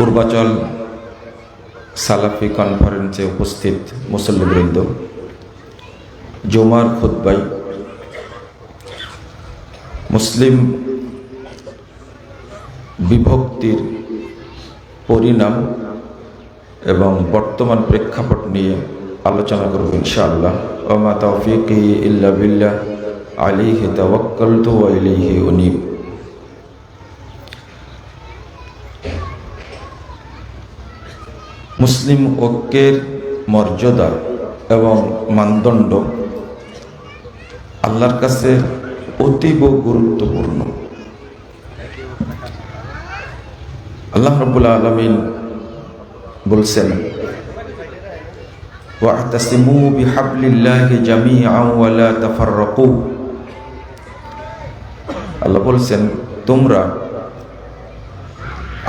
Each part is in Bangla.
পূর্বাচল সালাফি কনফারেন্সে উপস্থিত মুসল্লিবৃন্দ, জুমার খুতবায় মুসলিম বিভক্তির পরিণাম এবং বর্তমান প্রেক্ষাপট নিয়ে আলোচনা করব ইনশাআল্লাহ। ওয়া মা তাওফীকি ইল্লা বিল্লাহ, আলাইহি তাওয়াক্কালতু ওয়া ইলাইহি উনীব। মুসলিম ঐক্যের মর্যাদা এবং মানদণ্ড আল্লাহর কাছে অতীব গুরুত্বপূর্ণ। আল্লাহ রাব্বুল আলামিন বলছেন, ওয়া'তাসিমু বিহাবলিল্লাহি জামিআন ওয়া লা তাফাররাকু। আল্লাহ বলছেন, তোমরা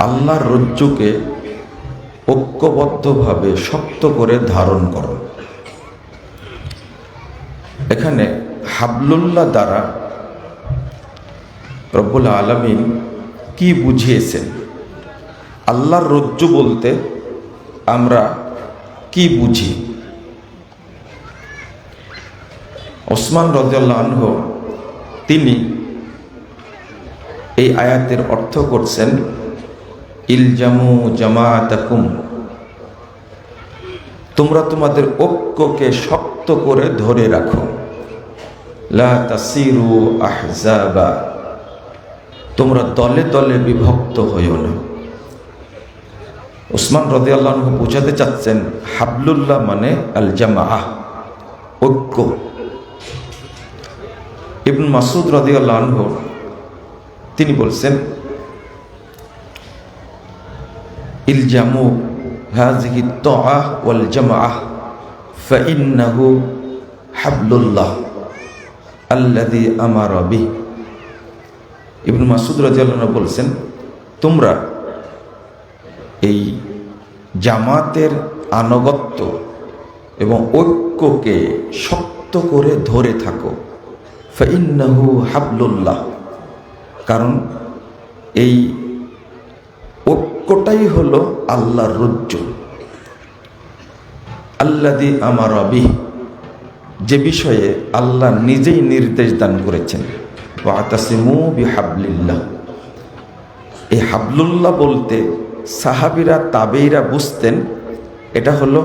আল্লাহর রজ্জুকে ঐক্যবদ্ধভাবে শক্ত করে ধারণ করো। এখানে হাবলুল্লাহ দ্বারা রব্বুল আলামিন কি বুঝিয়েছেন? আল্লাহর রজ্জু বলতে আমরা কি বুঝি? ওসমান রাদিয়াল্লাহু আনহু তিনি এই আয়াতের অর্থ করছেন, ইলজামু জামাআতাকুম, তোমরা তোমাদের ঐক্যকে শক্ত করে ধরে রাখো। লা তাসিরু আহজাবা, তোমরা দলে দলে বিভক্ত হইও না। ওসমান রাদিয়াল্লাহু আনহু বোঝাতে চাচ্ছেন হাবলুল্লাহ মানে আল জামাআহ, ঐক্য। ইবনে মাসউদ রাদিয়াল্লাহু আনহু তিনি বলছেন, ইলজামু হাযিহি আত-তাআহ ওয়াল জামাআহ ফাইন্নাহু হাবলুল্লাহ আল্লাযী আমারা বিহি। ইবনে মাসউদ রাদিয়াল্লাহু আনহু বলছেন, তোমরা এই জামাতের আনুগত্য এবং ঐক্যকে শক্ত করে ধরে থাকো। ফাইন্নাহু হাবলুল্লাহ, কারণ এই ঐক্যটাই হলো আল্লাহর রজ্জু। আল্লাযী আমারা বিহি, যে বিষয়ে আল্লাহ নিজেই নির্দেশ দান করেছেন। ওয়া'তাসিমু বিহাবলিল্লাহ, এই হাবলুল্লাহ বলতে সাহাবীরা তাবেঈরা বুঝতেন এটা হলো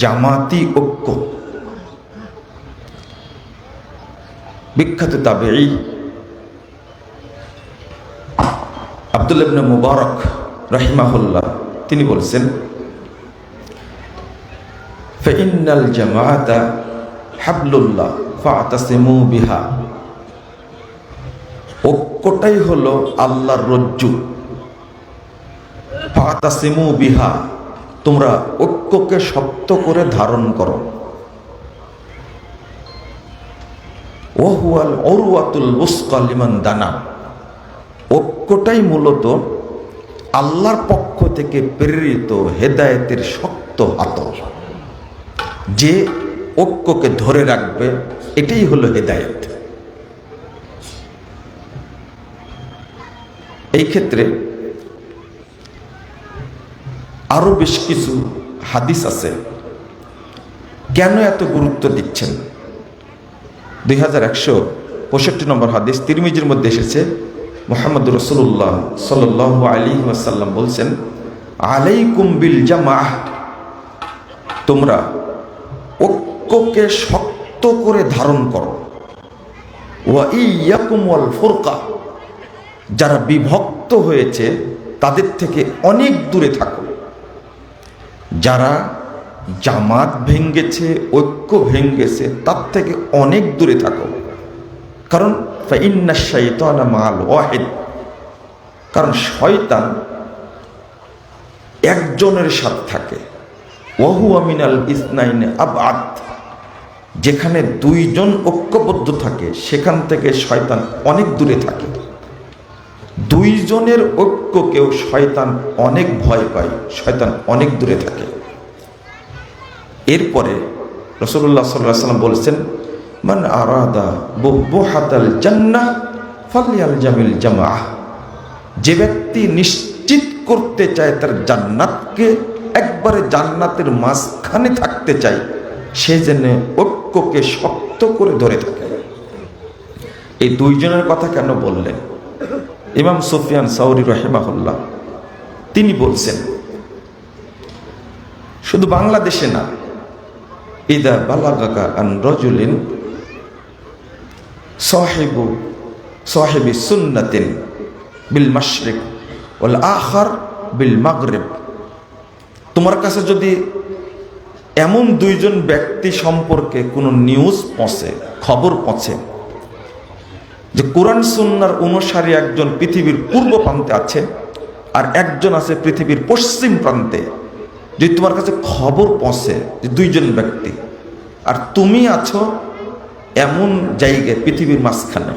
জামাতি ঐক্য। বিখ্যাত তাবেঈ আব্দুল্লাহ ইবনে মুবারক রাহিমাহুল্লাহ তিনি বলছেন, ফাইন্নাল জামাআতা হাবলুল্লাহ ফা'তাসিমু বিহা, ঐক্যটাই হলো আল্লাহর রজ্জু। ফা'তাসিমু বিহা, তোমরা ঐক্যকে শক্ত করে ধারণ করো। ওয়া হুয়াল উরওয়াতুল উসকা লিমান দানা, ঐক্যটাই মূলত আল্লাহর পক্ষ থেকে প্রেরিত হেদায়েতের শক্ত হাতল। যে ঐক্যকে ধরে রাখবে এটাই হলো হেদায়েত। এই ক্ষেত্রে আরো বেশ কিছু হাদিস আছে। কেন এত গুরুত্ব দিচ্ছেন? 2165 নম্বর হাদিস তিরমিজির মধ্যে এসেছে, মুহাম্মদুর রাসূলুল্লাহ সাল্লাল্লাহু আলাইহি ওয়াসাল্লাম বলছেন, আলাইকুম বিল জামাআহ, তোমরা ঐক্যকে শক্ত করে ধারণ করো। ওয়া ইয়াকুম ওয়াল ফুরকা, যারা বিভক্ত হয়েছে তাদের থেকে অনেক দূরে থাকো। যারা জামাত ভেঙ্গেছে, ঐক্য ভেঙ্গেছে, তার থেকে অনেক দূরে থাকো। কারণ ফাইন্নাশ শাইতানা মা'আল ওয়াহিদ, কারণ শয়তান একজনের সাথে থাকে। ওয়া হুয়া মিনাল ইসনাইনি আবআদ, যেখানে দুইজন ঐক্যবদ্ধ থাকে সেখান থেকে শয়তান অনেক দূরে থাকে। দুইজনের ঐক্যকেও শয়তান অনেক ভয় পায়, শয়তান অনেক দূরে থাকে। এরপরে রাসূলুল্লাহ সাল্লাল্লাহু আলাইহি ওয়াসাল্লাম বলেছেন, মান আরাদা বুবহাতাল জান্নাহ ফালইয়ালজামিল জামাআহ, যে ব্যক্তি নিশ্চিত করতে চায়, তার জান্নাতকে একবারে জান্নাতের মাঝখানে থাকতে চায়, সে যেন ঐক্যকে শক্ত করে ধরে থাকে। এই দুইজনের কথা কেন বললেন? ইমাম সুফিয়ান সাউরি রাহিমাহুল্লাহ তিনি বলছেন, শুধু বাংলাদেশে না, ইদা বালাগাকা আন রাজুলিন সাহিবি সুন্নাতিন বিল মাশরিক ওয়াল আখার বিল মাগরিব, তোমার কাছে যদি এমন দুইজন ব্যক্তি সম্পর্কে কোনো নিউজ পৌঁছে, খবর পৌঁছে যে কোরআন সুন্নাহর অনুসারী একজন পৃথিবীর পূর্ব প্রান্তে আছে আর একজন আছে পৃথিবীর পশ্চিম প্রান্তে, যদি তোমার কাছে খবর পৌঁছে যে দুইজন ব্যক্তি, আর তুমি আছো এমন জায়গায় পৃথিবীর মাঝখানে,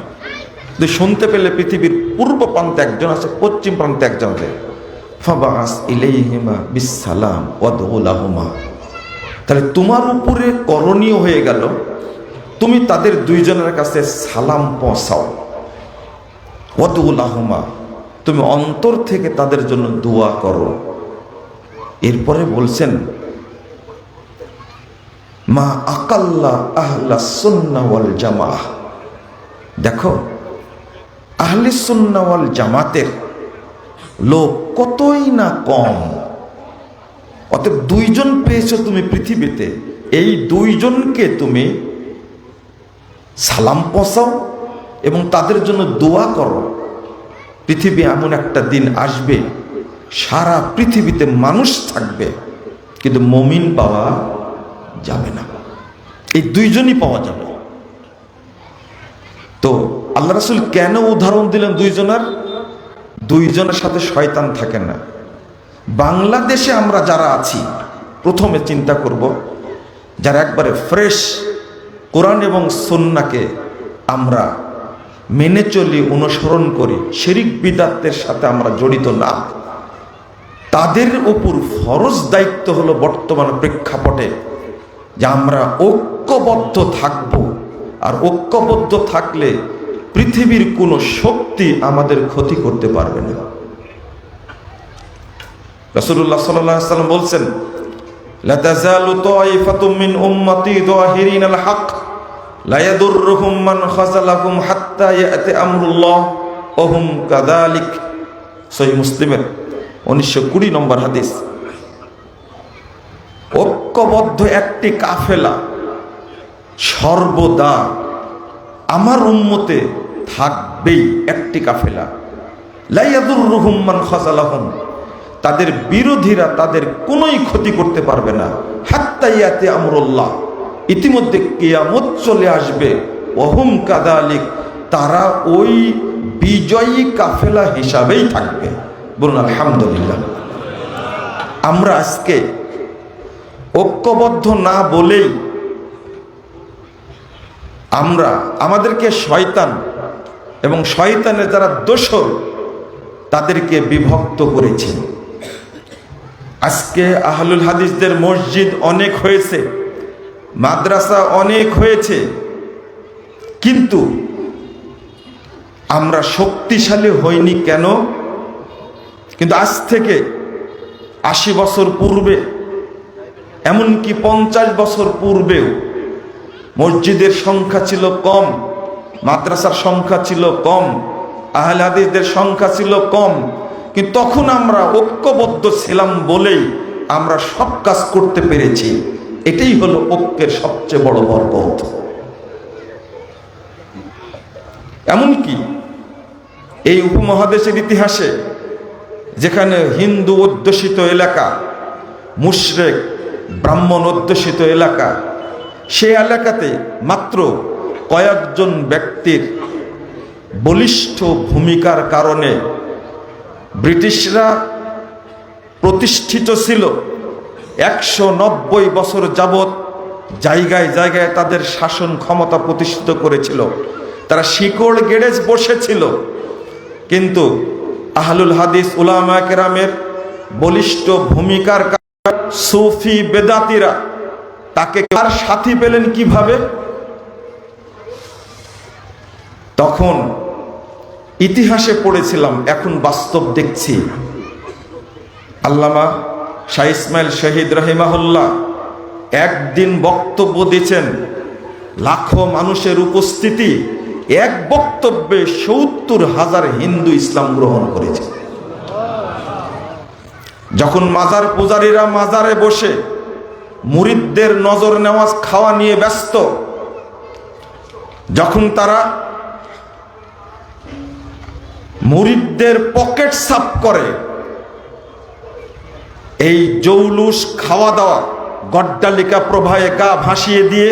যদি শুনতে পেলে পৃথিবীর পূর্ব প্রান্তে একজন আছে, পশ্চিম প্রান্তে একজন আছে, ফাবাস ইলাইহিমা বিসসালাম ওয়াদউ লাহুমা, তাহলে তোমার উপরে করণীয় হয়ে গেল তুমি তাদের দুইজনের কাছে সালাম পৌঁছাও, ওয়াদউ লাহুমা, তুমি অন্তর থেকে তাদের জন্য দোয়া করো। এরপরে বলছেন, মা আকাল্লা আহলা সুন্নাহ ওয়াল জামাআহ, দেখো আহলে সুন্নাহ ওয়াল জামাতের লোক কতই না কম, অতএব দুইজন পেয়েছো তুমি পৃথিবীতে, এই দুইজনকে তুমি সালাম পৌঁছাও এবং তাদের জন্য দোয়া করো। পৃথিবী এমন একটা দিন আসবে, সারা পৃথিবীতে মানুষ থাকবে কিন্তু মুমিন পাওয়া যাবে না, এই দুইজনই পাওয়া যাবে। তো আল্লাহ রাসূল কেন উদাহরণ দিলেন দুইজনের? দুইজনের সাথে শয়তান থাকে না। বাংলাদেশে আমরা যারা আছি, প্রথমে চিন্তা করব যারা একবারে ফ্রেশ কোরআন এবং সুন্নাহকে আমরা মেনে চলি, অনুসরণ করি, শিরক বিদআতের সাথে আমরা জড়িত না, তাদের উপর ফরজ দায়িত্ব হলো বর্তমান প্রেক্ষাপটে যে আমরা ঐক্যবদ্ধ থাকব। আর ঐক্যবদ্ধ থাকলে পৃথিবীর কোনো শক্তি আমাদের ক্ষতি করতে পারবে না। রাসূলুল্লাহ সাল্লাল্লাহু আলাইহি ওয়াসাল্লাম বলছেন, লা তাযালু তায়ফাতুম মিন উম্মতি যাহিরিনাল হক লা ইয়াদুররুহুম মান খাযালাহুম হাত্তা ইয়াতি আমরুল্লাহ ওয়া হুম কাযালিক। সহিহ মুসলিমের 1920 নম্বর হাদিস। ঐক্যবদ্ধ একটি কাফেলা সর্বদা আমার উম্মতে থাকবেই, একটি কাফেলা, লা ইয়াদুররুহুম মান খাযালাহুম, তাদের বিরোধীরা তাদের কোনোই ক্ষতি করতে পারবে না, হাত্তা ইয়াতি আমরুল্লাহ, ইতিমধ্যে কিয়ামত চলে আসবে, ওয়া হুম কাযালিক, তারা ওই বিজয়ী কাফেলা হিসাবেই থাকবে। বলুন আলহামদুলিল্লাহ। আমরা আজকে ঐক্যবদ্ধ না বলেই আমরা আমাদেরকে শয়তান এবং শয়তানের যারা দোসর তাদেরকে বিভক্ত করেছি। আজকে আহলুল হাদিসদের মসজিদ অনেক হয়েছে, মাদ্রাসা অনেক হয়েছে, কিন্তু আমরা শক্তিশালী হইনি কেন? কিন্তু আজ থেকে 80 বছর পূর্বে, এমনকি 50 বছর পূর্বেও মসজিদের সংখ্যা ছিল কম, মাদ্রাসার সংখ্যা ছিল কম, আহলে হাদিসদের সংখ্যা ছিল কম, কিন্তু তখন আমরা ঐক্যবদ্ধ ছিলাম বলেই আমরা সব কাজ করতে পেরেছি। এটাই হলো ঐক্যের সবচেয়ে বড় বরকত। এমনকি এই উপমহাদেশের ইতিহাসে যেখানে হিন্দু অধ্যুষিত এলাকা, মুশরিক ব্রাহ্মণ অধ্যুষিত এলাকা, সেই এলাকাতে মাত্র কয়েকজন ব্যক্তির বলিষ্ঠ ভূমিকার কারণে ব্রিটিশরা প্রতিষ্ঠিত ছিল। 190 বছর যাবৎ জায়গায় জায়গায় তাদের শাসন ক্ষমতা প্রতিষ্ঠিত করেছিল, তারা শিকড় গেড়ে বসেছিল। কিন্তু আহলুল হাদিস উলামায়ে কেরামের বলিষ্ঠ ভূমিকার কারণে সুফি বেদাতিরা তাকে কার সাথী পেলেন কিভাবে? তখন ইতিহাসে পড়েছিলাম, এখন বাস্তব দেখছি, আল্লামা শাহ ইসমাইল শহীদ রহিমাহুল্লাহ একদিন বক্তব্য দিয়েছেন, লাখো মানুষের উপস্থিতি, এক বক্তব্যে ৭০,০০০ হিন্দু ইসলাম গ্রহণ করেছে। যখন মাজার পূজারীরা মাজারে বসে মুরিদদের নজর নেওয়াজ খাওয়া নিয়ে ব্যস্ত, যখন তারা মুরিদদের পকেট সাফ করে, এই জৌলুস খাওয়া দাওয়া গড্ডালিকা প্রবাহে গা ভাসিয়ে দিয়ে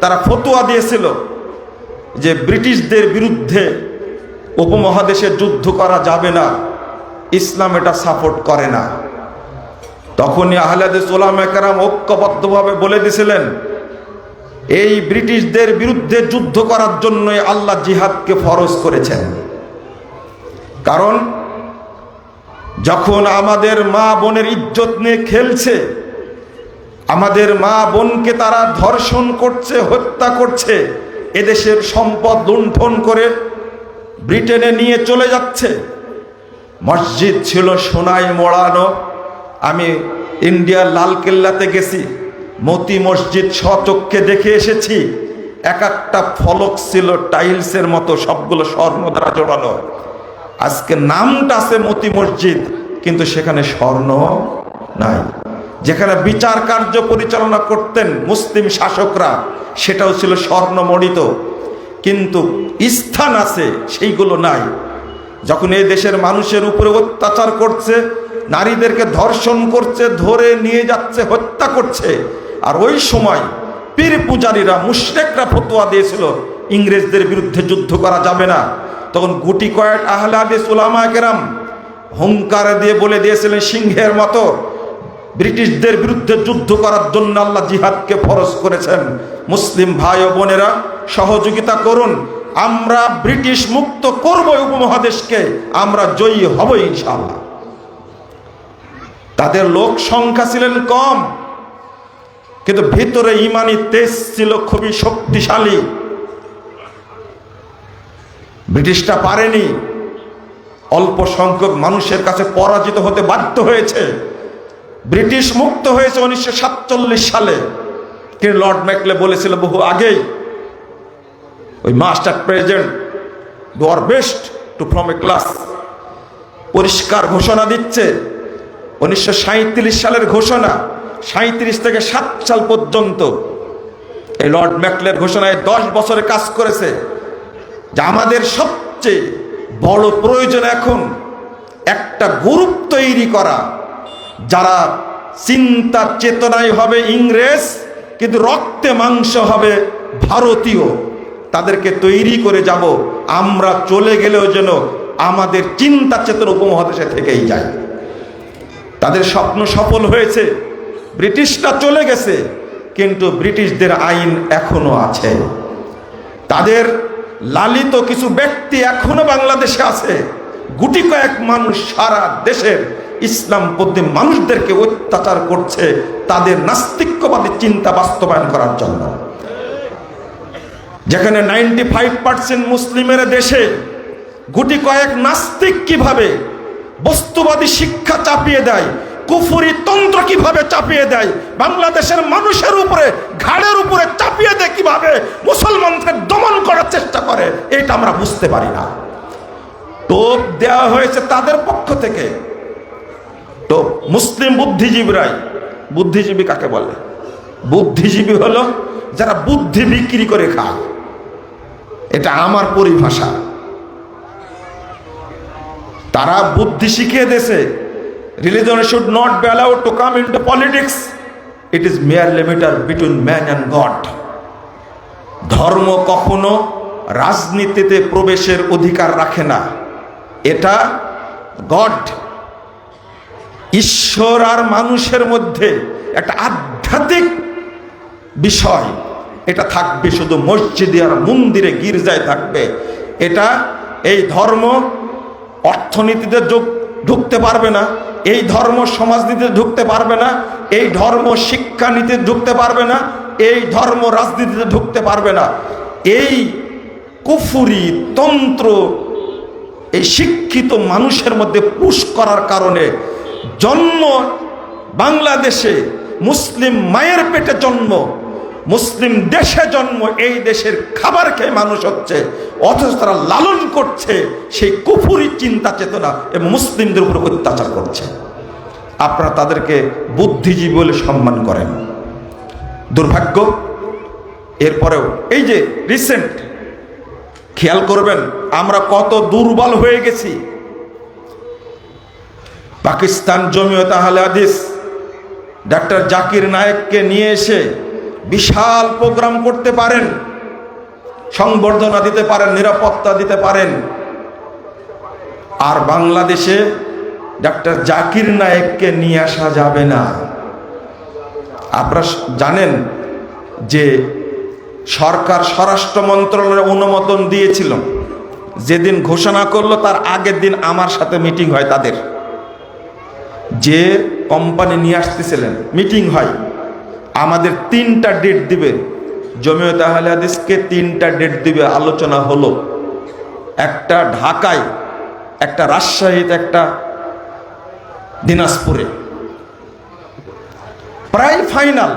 তারা ফতোয়া দিয়েছিল যে ব্রিটিশদের বিরুদ্ধে উপমহাদেশে যুদ্ধ করা যাবে না, ইসলাম এটা সাপোর্ট করে না। তখনই আহলে হাদিস উলামায়ে কেরাম ঐক্যবদ্ধভাবে বলে দিয়েছিলেন, এই ব্রিটিশদের বিরুদ্ধে যুদ্ধ করার জন্যই আল্লাহ জিহাদকে ফরজ করেছেন। কারণ যখন আমাদের মা বোনের ইজ্জত নিয়ে খেলছে, আমাদের মা বোনকে তারা ধর্ষণ করছে, হত্যা করছে, এদেশের সম্পদ লুণ্ঠন করে ব্রিটেনে নিয়ে চলে যাচ্ছে। মসজিদ ছিল সোনায় মোড়ানো। আমি ইন্ডিয়ার লালকেল্লাতে গেছি, মতি মসজিদ স্বচক্ষে দেখে এসেছি। এক একটা ফলক ছিল টাইলসের মতো, সবগুলো স্বর্ণ দ্বারা জোড়ানো। আজকে নামটা আছে মতি মসজিদ, কিন্তু সেখানে স্বর্ণ নাই। যেখানে বিচার কার্য পরিচালনা করতেন মুসলিম শাসকরা, সেটাও ছিল স্বর্ণমণ্ডিত, কিন্তু স্থান আছে সেইগুলো নাই। যখন এই দেশের মানুষের উপরে অত্যাচার করছে, নারীদেরকে ধর্ষণ করছে, ধরে নিয়ে যাচ্ছে, হত্যা করছে, আর ওই সময় পীর পূজারীরা মুশরিকরা ফতোয়া দিয়েছিল ইংরেজদের বিরুদ্ধে যুদ্ধ করা যাবে না, তখন গুটি কয়েক আহলে হাদিস উলামায়ে কেরাম হুঙ্কার দিয়ে বলে দিয়েছিলেন সিংহের মতো, ব্রিটিশদের বিরুদ্ধে যুদ্ধ করার জন্য আল্লাহ জিহাদকে ফরজ করেছেন। মুসলিম ভাই ও বোনেরা সহযোগিতা করুন, আমরা ব্রিটিশ মুক্ত করব উপমহাদেশকে, আমরা জয়ী হব ইনশাআল্লাহ। তাদের লোক সংখ্যা ছিলেন কম, কিন্তু ভিতরে ইমানি তেজ ছিল খুবই শক্তিশালী। ব্রিটিশটা পারেনি, অল্প সংখ্যক মানুষের কাছে পরাজিত হতে বাধ্য হয়েছে। ব্রিটিশ মুক্ত হয়েছে 1947 সালে, কিন্তু লর্ড ম্যাকলে বলেছিল বহু আগেই, ওই master president do our best to form a class, পরিষ্কার ঘোষণা দিচ্ছে 1937 সালের ঘোষণা, 37 থেকে 7 সাল পর্যন্ত এই লর্ড ম্যাকলের ঘোষণায় 10 বছরে কাজ করেছে। যে আমাদের সবচেয়ে বড় প্রয়োজন এখন একটা গ্রুপ তৈরি করা, যারা চিন্তা চেতনায় হবে ইংরেজ, কিন্তু রক্তে মাংস হবে ভারতীয়। তাদেরকে তৈরি করে যাব, আমরা চলে গেলেও যেন আমাদের চিন্তা চেতনা উপমহাদেশে থেকেই যায়। তাদের স্বপ্ন সফল হয়েছে, ব্রিটিশরা চলে গেছে, কিন্তু ব্রিটিশদের আইন এখনো আছে। তাদের লালিত কিছু ব্যক্তি এখনো বাংলাদেশে আছে, গুটি কয়েক মানুষ সারা দেশের ইসলামপন্থী মানুষদেরকে অত্যাচার করছে তাদের নাস্তিক্যবাদী চিন্তা বাস্তবায়ন করার জন্য। যেখানে 95% মুসলিমের দেশে গুটি কয়েক নাস্তিক কিভাবে বস্তুবাদী শিক্ষা চাপিয়ে দেয়, কুফরি তন্ত্র কিভাবে চাপিয়ে দেয়, বাংলাদেশের মানুষের উপরে ঘাড়ের উপরে চাপিয়ে দেয়, কিভাবে মুসলমানদের দমন করার চেষ্টা করে, এটা আমরা বুঝতে পারি না। টোপ দেওয়া হয়েছে তাদের পক্ষ থেকে। তো মুসলিম বুদ্ধিজীবীরাই, বুদ্ধিজীবী কাকে বলে? বুদ্ধিজীবী হলো যারা বুদ্ধি বিক্রি করে খায়, এটা আমার পরিভাষা। তারা বুদ্ধি শিখিয়ে দিয়েছে, religion should not be allowed to come into politics, it is merely matter between man and God. ধর্ম কখনো রাজনীতিতে প্রবেশের অধিকার রাখে না, এটা গড, ঈশ্বর আর মানুষের মধ্যে একটা আধ্যাত্মিক বিষয়, এটা থাকবে শুধু মসজিদে আর মন্দিরে গির্জায় থাকবে। এটা এই ধর্ম অর্থনীতিতে ঢুকতে পারবে না, এই ধর্ম সমাজনীতিতে ঢুকতে পারবে না, এই ধর্ম শিক্ষানীতিতে ঢুকতে পারবে না, এই ধর্ম রাজনীতিতে ঢুকতে পারবে না। এই কুফরি তন্ত্র এই শিক্ষিত মানুষের মধ্যে পুশ করার কারণে জন্ম বাংলাদেশে, মুসলিম মায়ের পেটে জন্ম, মুসলিম দেশে জন্ম, এই দেশের খাবার খেয়ে মানুষ হচ্ছে, অথচ তারা লালন করছে সেই কুফুরি চিন্তা চেতনা এবং মুসলিমদের উপর অত্যাচার করছে। আপনারা তাদেরকে বুদ্ধিজীবী বলে সম্মান করেন। দুর্ভাগ্য। এরপরেও এই যে রিসেন্ট খেয়াল করবেন আমরা কত দুর্বল হয়ে গেছি। পাকিস্তান জমিয়ত আহলে হাদিস ডাক্তার জাকির নায়েককে নিয়ে এসে বিশাল প্রোগ্রাম করতে পারেন, সংবর্ধনা দিতে পারেন, নিরাপত্তা দিতে পারেন, আর বাংলাদেশে ডাক্তার জাকির নায়েককে নিয়ে আসা যাবে না। আপনারা জানেন যে সরকার স্বরাষ্ট্র মন্ত্রণালয়ের অনুমোদন দিয়েছিল, যেদিন ঘোষণা করলো তার আগের দিন আমার সাথে মিটিং হয়, তাদের যে কোম্পানি নিয়ে আসতেছিলেন মিটিং হয়, আমাদের 3টা ডেট দিবে, জমিয়ত আহলে হাদিসকে 3টা ডেট দিবে, আলোচনা হলো, একটা ঢাকায়, একটা রাজশাহীতে, একটা দিনাজপুরে, প্রায় ফাইনাল।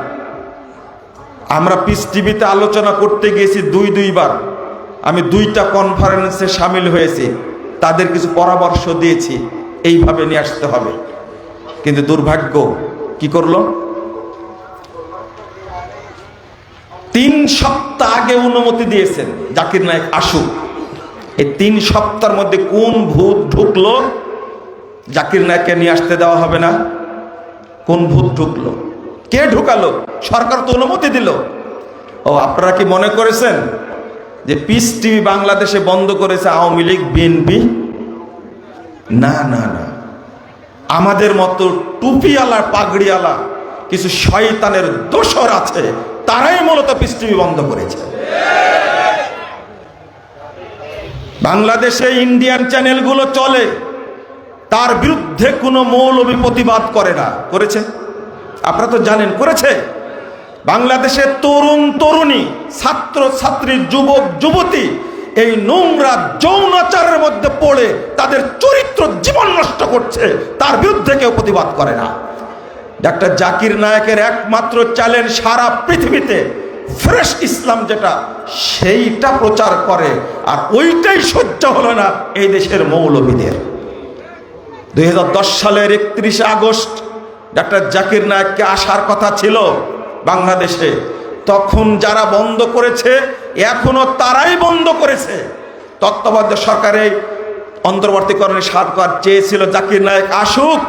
আমরা পিস টিভিতে আলোচনা করতে গিয়েছি দুইবার, আমি 2টা কনফারেন্সে সামিল হয়েছি, তাদের কিছু পরামর্শ দিয়েছি এইভাবে নিয়ে আসতে হবে। কিন্তু দুর্ভাগ্য কি করলো, 3 সপ্তাহ আগে অনুমতি দিয়েছেন জাকির নায়েক আসুক, এই 3 সপ্তাহের মধ্যে কোন ভূত ঢুকলো জাকির নায়েককে নিয়ে আসতে দেওয়া হবে না? কোন ভূত ঢুকলো? কে ঢুকালো? সরকার তো অনুমতি দিল। ও আপনারা কি মনে করেছেন যে পিস টিভি বাংলাদেশে বন্ধ করেছে আওয়ামী লীগ, বিএনপি? না না না, আমাদের মতো টুপিওয়ালা পাগড়িওয়ালা কিছু শয়তানের দোসর আছে, তারাই মূলত পিস টিভি বন্ধ করেছে। বাংলাদেশে ইন্ডিয়ান চ্যানেলগুলো চলে, তার বিরুদ্ধে কোনো মৌলবী প্রতিবাদ করে না। করেছে? আপনারা তো জানেন করেছে। বাংলাদেশের তরুণ তরুণী, ছাত্র ছাত্রী, যুবক যুবতী এই নোংরা যৌনাচারের মধ্যে পড়ে তাদের চরিত্র জীবন নষ্ট করছে, তার বিরুদ্ধে কেউ প্রতিবাদ করে না। ডাক্তার জাকির নায়েকের একমাত্র চ্যালেঞ্জ সারা পৃথিবীতে ফ্রেশ ইসলাম যেটা, সেইটা প্রচার করে, আর ওইটাই সহ্য হলো না এই দেশের মৌলবীদের। 2010 সালের 31 আগস্ট ডাক্তার জাকির নায়েককে আসার কথা ছিল বাংলাদেশে, তখন যারা বন্ধ করেছে এখনো তারাই বন্ধ করেছে। তত্ত্বাবধায়ক সরকারে অন্তর্বর্তীকরণের সরকার চেয়েছিল জাকির নায়েক আসুক,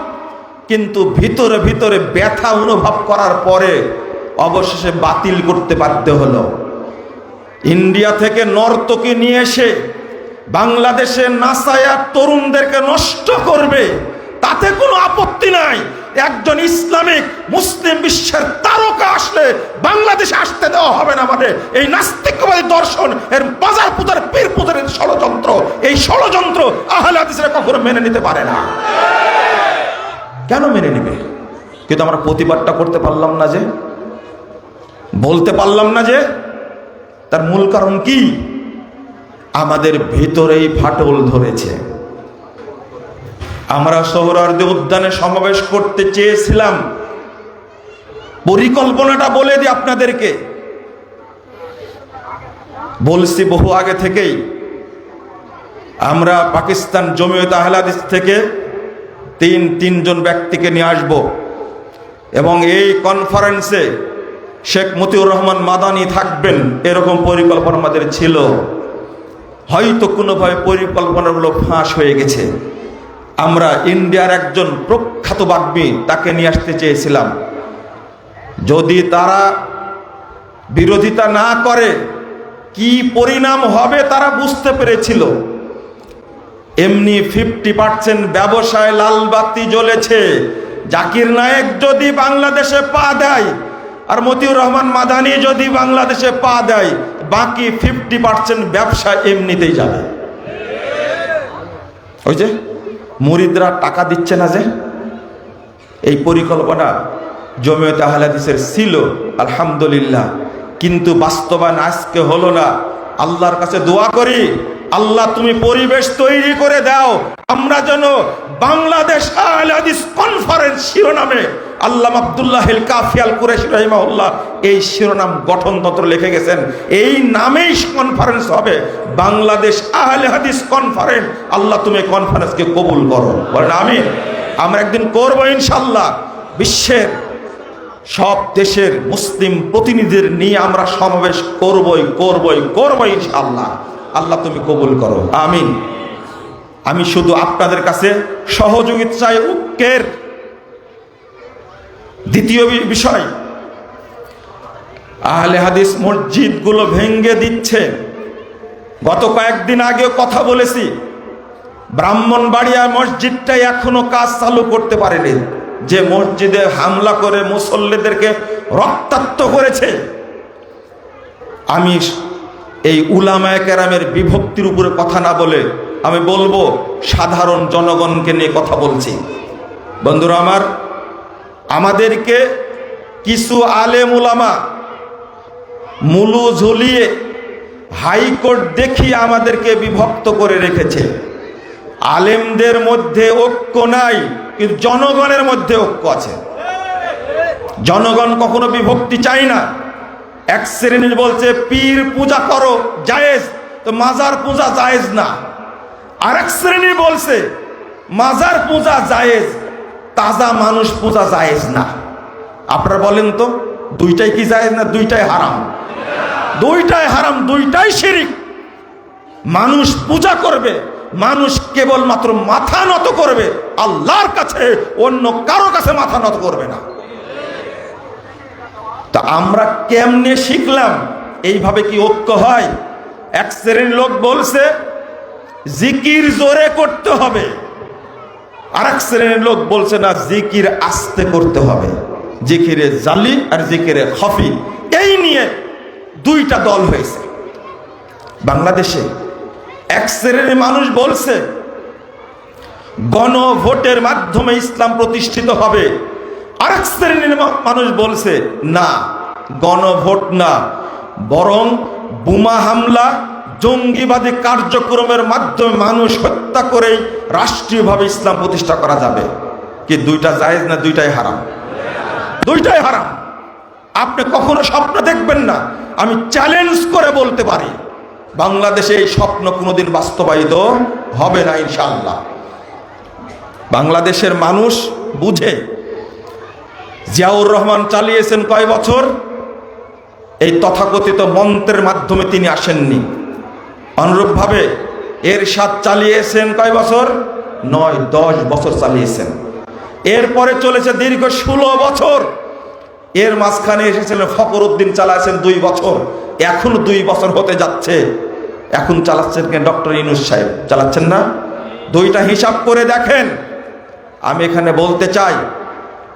কিন্তু ভিতরে ভিতরে ব্যথা অনুভব করার পরে অবশেষে বাতিল করতে বাধ্য হলো। ইন্ডিয়া থেকে নর্তকী নিয়ে এসে বাংলাদেশে নাসায়া তরুণদেরকে নষ্ট করবে, তাতে কোনো আপত্তি নাই। একজন ইসলামিক মুসলিম বিশ্বের তারকা আসলে বাংলাদেশে আসতে দেওয়া হবে না, মানে এই নাস্তিকবাদী দর্শন, এর বাজার পূজার পীর পূজারের ষড়যন্ত্র, এই ষড়যন্ত্র আহলে হাদিসরা কখনো মেনে নিতে পারে না। কেন মেনে নেবে? কিন্তু আমরা প্রতিবাদটা করতে পারলাম না, যে বলতে পারলাম না, যে তার মূল কারণ কি? আমাদের ভিতরেই ফাটল ধরেছে। আমরা সোহরাওয়ার্দী উদ্যানে সমাবেশ করতে চেয়েছিলাম, পরিকল্পনাটা বলে দিই আপনাদেরকে, বলছি বহু আগে থেকেই। আমরা পাকিস্তান জমিয়ত আহলে হাদিস থেকে তিনজন ব্যক্তিকে নিয়ে আসব, এবং এই কনফারেন্সে শেখ মতিউর রহমান মাদানী থাকবেন, এরকম পরিকল্পনা আমাদের ছিল। হয়তো কোনোভাবে পরিকল্পনাগুলো ফাঁস হয়ে গেছে। আমরা ইন্ডিয়ার একজন প্রখ্যাত বাগ্মী তাকে নিয়ে আসতে চেয়েছিলাম। যদি তারা বিরোধিতা না করে কি পরিণাম হবে তারা বুঝতে পেরেছিল। এমনি 50% ব্যবসায় লাল বাতি জ্বলেছে। জাকির নায়েক যদি বাংলাদেশে পা দেয় আর মতিউর রহমান মাদানী যদি বাংলাদেশে পা দেয়, বাকি 50% ব্যবসা এমনিতেই যাবে। ওই যে মুরিদরা টাকা দিচ্ছে না, যে এই পরিকল্পনা জমিয়ত আহলে হাদিসের ছিল আলহামদুলিল্লাহ, কিন্তু বাস্তবায়ন আজকে হলো না। আল্লাহর কাছে দোয়া করি আল্লাহ তুমি পরিবেশ তৈরি করে দাও, আমরা যেন বাংলাদেশ আহলে হাদিস কনফারেন্স শিরোনামে আল্লামা আব্দুল্লাহ আল কাফি আল কুরাইশি রাহিমাহুল্লাহ এই শিরোনাম গঠনতন্ত্র লিখে গেছেন। এই নামেই কনফারেন্স হবে, বাংলাদেশ আহলে হাদিস কনফারেন্স। আল্লাহ তুমি কনফারেন্সকে কবুল করো, বলেন আমিন। আমরা একদিন করবো ইনশাল্লাহ। বিশ্বের সব দেশের মুসলিম প্রতিনিধিদের নিয়ে আমরা সমাবেশ করবই ইনশাআল্লাহ। আল্লাহ তুমি কবুল করো, আমিন। আমি শুধু আপনাদের কাছে সহযোগিতা চাই, ঐক্যের। দ্বিতীয় বিষয়, আহলে হাদিস মসজিদগুলো ভেঙ্গে দিচ্ছে। গত কয়েকদিন আগেও কথা বলেছি, ব্রাহ্মণবাড়িয়া মসজিদটা এখনো কাজ চালু করতে পারেনি, যে মসজিদে হামলা করে মুসল্লিদেরকে রক্তাক্ত করেছে। আমি এই উলামায়ে কেরামের বিভক্তির উপরে কথা না বলে আমি বলবো সাধারণ জনগণকে নিয়ে কথা বলছি। বন্ধুরা আমার, আমাদেরকে কিছু আলেম উলামা মুলু ঝুলিয়ে হাইকোর্ট দেখিয়ে আমাদেরকে বিভক্ত করে রেখেছে। আলেমদের মধ্যে ঐক্য নাই, কিন্তু জনগণের মধ্যে ঐক্য আছে। জনগণ কখনো বিভক্তি চায় না। এক শ্রেণীর বলছে পীর পূজা করো জায়েজ, তো মাজার পূজা জায়েজ না। আর এক শ্রেণী বলছে মাজার পূজা জায়েজ, তাজা মানুষ পূজা জায়েজ না। আপনারা বলেন তো, দুইটাই কি জায়েজ না? দুইটাই হারাম, দুইটাই হারাম, দুইটাই শিরিক। মানুষ পূজা করবে, মানুষ কেবলমাত্র মাথা নত করবে আল্লাহর কাছে, অন্য কারো কাছে মাথা নত করবে না। তা আমরা কেমনে শিখলাম? এইভাবে কি ঐক্য হয়? এক শ্রেণীর লোক বলছে জিকির জোরে করতে হবে, আর এক শ্রেণীর লোক বলছে না, জিকির আস্তে করতে হবে। জিকিরে জালি আর জিকিরে খফি, এই নিয়ে দুইটা দল হয়েছে বাংলাদেশে। এক শ্রেণীর মানুষ বলছে গণভোটের মাধ্যমে ইসলাম প্রতিষ্ঠিত হবে, আর এক শ্রেণীর মানুষ বলছে না, গণভোট না, বরং বোমা হামলা, জঙ্গিবাদী কার্যক্রমের মাধ্যমে মানুষ হত্যা করেই রাষ্ট্রীয়ভাবে ইসলাম প্রতিষ্ঠা করা যাবে। কি দুইটা জায়েজ না? দুইটাই হারাম, দুইটাই হারাম। আপনি কখনো স্বপ্ন দেখবেন না, আমি চ্যালেঞ্জ করে বলতে পারি বাংলাদেশে এই স্বপ্ন কোনোদিন বাস্তবায়িত হবে না ইনশাআল্লাহ। বাংলাদেশের মানুষ বুঝে। জিয়াউর রহমান চালিয়েছেন কয় বছর? এই তথাকথিত মন্ত্রের মাধ্যমে তিনি আসেননি। অনুরূপভাবে এরশাদ চালিয়েছেন কয় বছর? 9-10 বছর চালিয়েছেন। এরপরে চলেছে দীর্ঘ 16 বছর। এর মাঝখানে এসেছিলেন ফখরুদ্দিন, চালাচ্ছেন 2 বছর। এখন 2 বছর হতে যাচ্ছে, এখন চালাচ্ছেন কে? ডক্টর ইউনূস সাহেব চালাচ্ছেন না? দুইটা হিসাব করে দেখেন। আমি এখানে বলতে চাই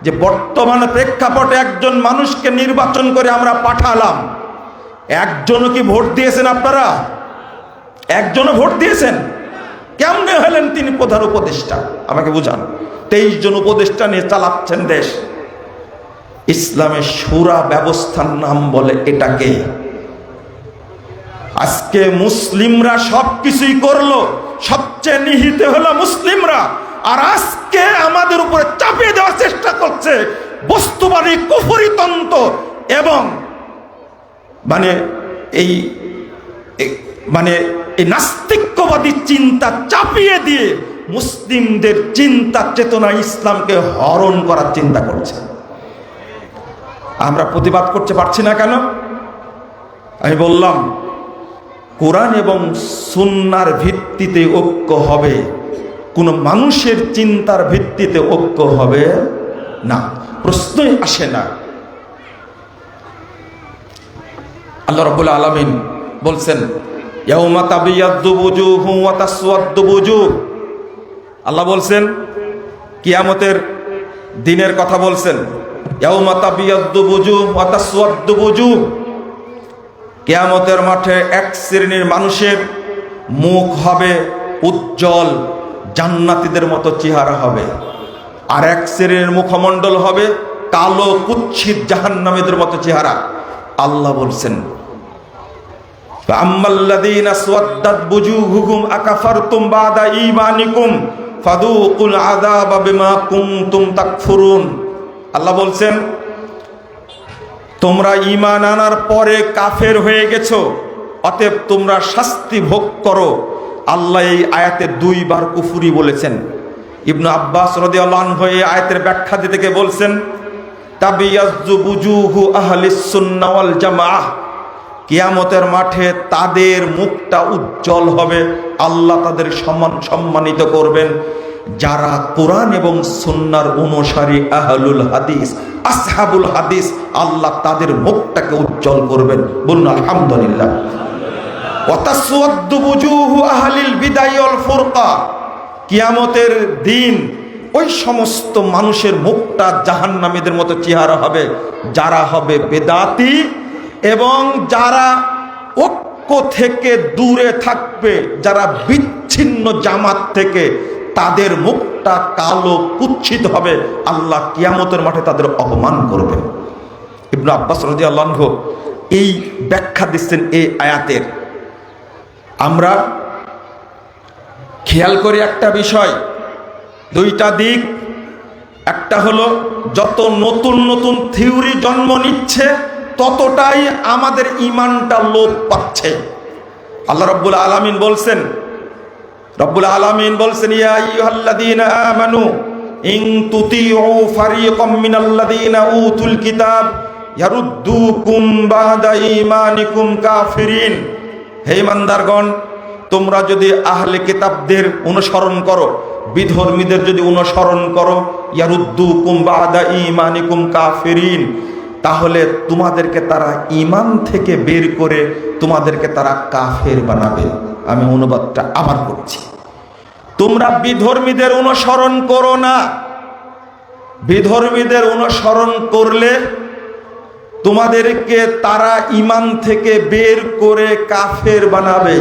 যে বর্তমান প্রেক্ষাপটে একজন মানুষকে নির্বাচন করে আমরা পাঠালাম, একজনও কি ভোট দিয়েছেন? আপনারা একজনও ভোট দিয়েছেন? কেমনে হলেন তিনি প্রধান উপদেষ্টা? আমাকে বুঝান। 23 জন উপদেষ্টা নিয়ে চালাচ্ছেন দেশ। ইসলামের শুরা ব্যবস্থার নাম বলে এটাকে। আজকে মুসলিমরা সবকিছুই করলো, সবচেয়ে নিহিত হলো মুসলিমরা। আর আজকে আমাদের উপরে চাপিয়ে দেওয়ার চেষ্টা করছে বস্তুবাদী কুফরি তন্ত্র এবং এই নাস্তিক্যবাদী চিন্তা চাপিয়ে দিয়ে মুসলিমদের চিন্তা চেতনা ইসলামকে হরণ করার চিন্তা করছে। আমরা প্রতিবাদ করতে পারছি না কেন? আমি বললাম কোরআন এবং সুন্নাহর ভিত্তিতে ঐক্য হবে, কোন মানুষের চিন্তার ভিত্তিতে ঐক্য হবে না, প্রশ্নই আসে না। আল্লাহ রাব্বুল আলামিন বলছেন ইয়াউমা তাবিয়াদ্দু বুজুহু ওয়া তাসওয়াদ্দু বুজুহ। আল্লাহ বলছেন কিয়ামতের দিনের কথা বলছেন, ইয়াউমা তাবিয়াদ্দু বুজুহ ওয়া তাসওয়াদ্দু বুজুহ। কিয়ামতের মাঠে এক শ্রেণীর মানুষের মুখ হবে উজ্জ্বল, জান্নাতীদের মতো চেহারা হবে, আর এক শ্রেণীর মুখমণ্ডল হবে কালো কুৎসিত জাহান্নামীদের মতো চেহারা। আল্লাহ বলছেন আম্মাল্লাযীনা আসওয়াদ্দাত বুজুহুহুম আকাফারতুম বাদা ঈমানিকুম ফাদুকুল আযাবা বিমা কুনতুম তাকফুরুন। আল্লাহ বলছেন, তোমরা ঈমান আনার পরে কাফের হয়ে গেছো, অতএব তোমরা শাস্তি ভোগ করো। আল্লাহ এই আয়াতে দুইবার কুফরি বলেছেন। ইবনু আব্বাস রাদিয়াল্লাহু আনহু এই আয়াতের ব্যাখ্যা দিতে গিয়ে বলছেন, তাবিয়াজ্জু বুজুহু আহলিস সুন্নাহ ওয়াল জামাআহ, কিয়ামতের মাঠে তাদের মুখটা উজ্জ্বল হবে, আল্লাহ তাদের সম্মানিত করবেন যারা কোরআন এবং সুন্নাহর অনুসারী আহলুল হাদিস, আসহাবুল হাদিস, আল্লাহ তাদের মুখটাকে উজ্জ্বল করবেন। বলুন আলহামদুলিল্লাহ। ওয়া তাসওয়াদ্দু বুজুহু আহলিল বিদাই ওয়াল ফুরকা, কিয়ামতের দিন ওই সমস্ত মানুষের মুখটা জাহান্নামীদের মতো চেহারা হবে যারা হবে বেদাতি এবং যারা ঐক্য থেকে দূরে থাকবে, যারা বিচ্ছিন্ন জামাত থেকে, তাদের মুখটা কালো কুৎসিত হবে, আল্লাহ কিয়ামতের মাঠে তাদের অপমান করবে। ইবনে আব্বাস রাদিয়াল্লাহু আনহু এই ব্যাখ্যা দিচ্ছেন এই আয়াতের। আমরা খেয়াল করি একটা বিষয়, দুইটা দিক। একটা হলো যত নতুন নতুন থিওরি জন্ম নিচ্ছে ততটাই আমাদের ঈমানটা লোপ পাচ্ছে। আল্লাহ রাব্বুল আলামিন বলছেন, ইয়া আইয়ুহাল্লাযীনা আমানু ইন তুতিউ ফারীকাম মিনাল্লাযীনা উতুল কিতাব ইয়ারুদ্দুকুম বাদা ঈমানিকুম কাফিরিন। হে ঈমানদারগণ, তোমরা যদি আহলে কিতাবদের অনুসরণ করো, বিধর্মীদের যদি অনুসরণ করো, ইয়ারুদ্দুকুম বাদা ঈমানিকুম কাফিরিন, তাহলে তোমাদেরকে তারা ঈমান থেকে বের করে তোমাদেরকে তারা কাফের বানাবে। আমি অনুবাদটা আবার করছি, তোমরা বিধর্মীদের অনুসরণ করো না। বিধর্মীদের অনুসরণ করলে তোমাদেরকে তারা ঈমান থেকে বের করে কাফের বানাবে।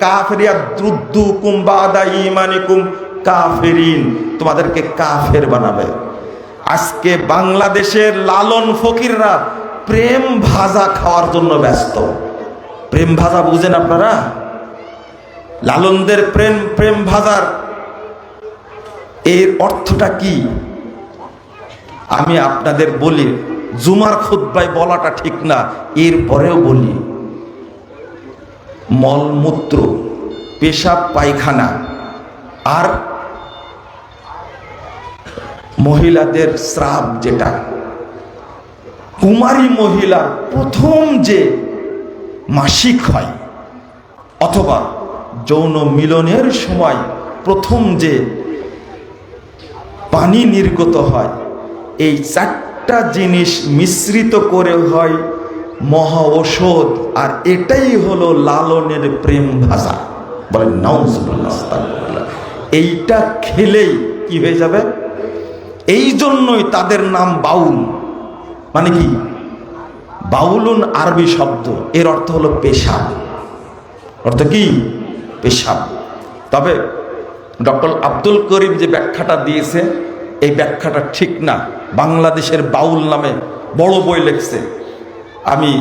কাফিরিয়া দ্রুদ্দুকুম বাদা ঈমানিকুম কাফিরিন, তোমাদেরকে কাফের বানাবে। আজকে বাংলাদেশের লালন ফকিররা প্রেম ভাজা খাওয়ার জন্য ব্যস্ত। প্রেম ভাজা বুঝেন আপনারা? লালনদের প্রেম ভাজার এর অর্থটা কি আমি আপনাদের বলি, জুমার খুতবায় বলাটা ঠিক না, এরপরেও বলি। মলমূত্র, পেশাব পায়খানা আর মহিলাদের স্রাব, যেটা কুমারী মহিলার প্রথম যে মাসিক হয় অথবা যৌন মিলনের সময় প্রথম যে পানি নির্গত হয়, এই চারটা জিনিস মিশ্রিত করে হয় মহা ঔষধ, আর এটাই হলো লালনের প্রেম ভাজা। বলেন নাউজুবিল্লাহ, আস্তাগফিরুল্লাহ। এইটা খেলেই কি হয়ে যাবে? এই জন্যই তাদের নাম বাউল। মানে কি? বাউলুন আরবি শব্দ, এর অর্থ হলো পেশাব। অর্থ কি? পেশাব। তবে ডক্টর আব্দুল করিম যে ব্যাখ্যাটা দিয়েছে, এই ব্যাখ্যাটা ঠিক না। বাংলাদেশের বাউল নামে বড় বই লিখছে, আমি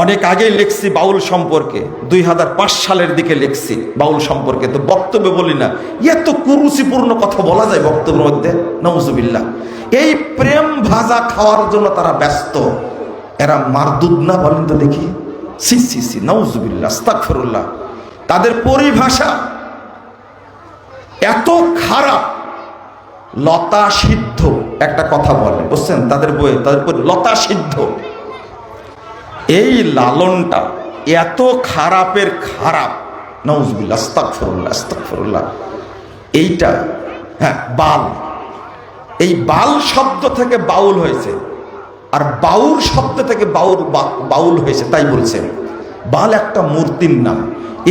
অনেক আগেই লিখছি বাউল সম্পর্কে, 2005 সালের দিকে লিখছি বাউল সম্পর্কে। তো বক্তব্যে বলি না, এত কুরুচিপূর্ণ কথা বলা যায় বক্তব্যের মধ্যে? নাউজুবিল্লাহ। এই প্রেম ভাজা খাওয়ার জন্য তারা ব্যস্ত। এরা মারদুদ না? বলেন তো দেখি। সি সি সি, নাউজুবিল্লাহ, আস্তাগফিরুল্লাহ। তাদের পরিভাষা এত খারাপ, লতা সিদ্ধ একটা কথা বলে, বুঝছেন? তাদের বইয়ে তাদের লতা সিদ্ধ। এই লালনটা এত খারাপের খারাপ, নাউজুবিল্লাহ, আস্তাগফিরুল্লাহ, আস্তাগফিরুল্লাহ। এইটা হ্যাঁ বাল, এই বাল শব্দ থেকে বাউল হয়েছে, আর বাউল শব্দ থেকে বাউল হয়েছে, তাই বলছেন। বাল একটা মূর্তির নাম,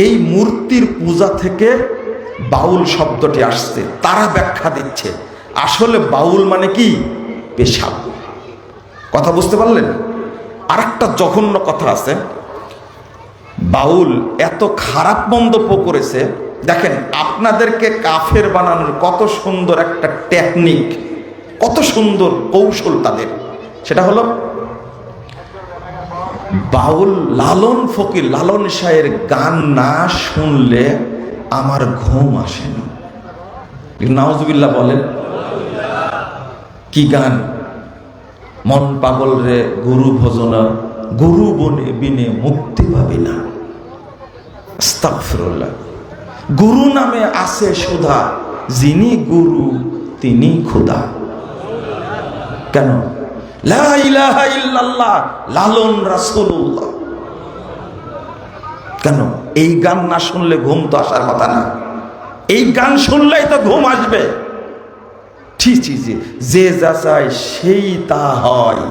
এই মূর্তির পূজা থেকে বাউল শব্দটি আসছে। তারা ব্যাখ্যা দিচ্ছে আসলে বাউল মানে কি? পেশাব। কথা বুঝতে পারলেন? আর একটা জঘন্য কথা আছে, বাউল এত খারাপ মন্তব্য করেছে। দেখেন, আপনাদেরকে কাফের বানানোর কত সুন্দর একটা টেকনিক, কত সুন্দর কৌশল তাদের। সেটা হলো বাউল লালন ফকির লালন শাহের গান না শুনলে আমার ঘুম আসে না। নাউজুবিল্লাহ বলেন। কি গান? মন পাগল রে গুরু ভজনা, গুরু বনে বিনে মুক্তি পাবি না। আস্তাগফিরুল্লাহ। গুরু নামে আছে সুধা, যিনি গুরু তিনি খোদা। কেন? লা ইলাহা ইল্লাল্লাহ লালন রাসূলুল্লাহ। কেন? এই গান না শুনলে ঘুম তো আসার কথা না। এই গান শুনলেই তো ঘুম আসবে। ঠিক যে যা চায় সেই তা হয়,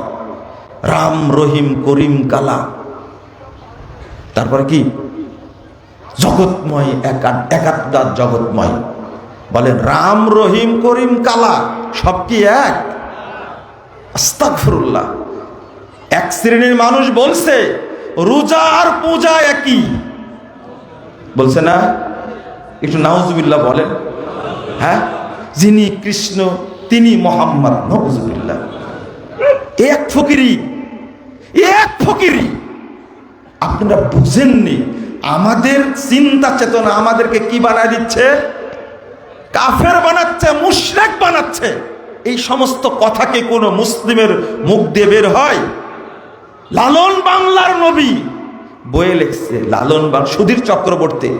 রাম রহিম করিম কালা। তারপরে কি? জগৎময় একাত্মা জগৎময়। বলেন রাম রহিম করিম কালা সব কি এক? আস্তাগফিরুল্লাহ। এক শ্রেণীর মানুষ বলছে রোজা আর পূজা একই, বলছে না? একটু নাউজুবিল্লাহ বলেন। হ্যাঁ, যিনি কৃষ্ণ তিনি মোহাম্মদ। নাউজুবিল্লাহ। এক ফকিরি, এক ফকিরি। আপনারা বুঝেননি আমাদের চিন্তা চেতনা আমাদেরকে কি বানায় দিচ্ছে? কাফের বানাচ্ছে, মুশরিক বানাচ্ছে। এই সমস্ত কথা কি কোনো মুসলিমের মুখ দিয়ে বের হয়? লালন বাংলার নবী বইয়ে লিখছে, লালন সুধীর চক্রবর্তী।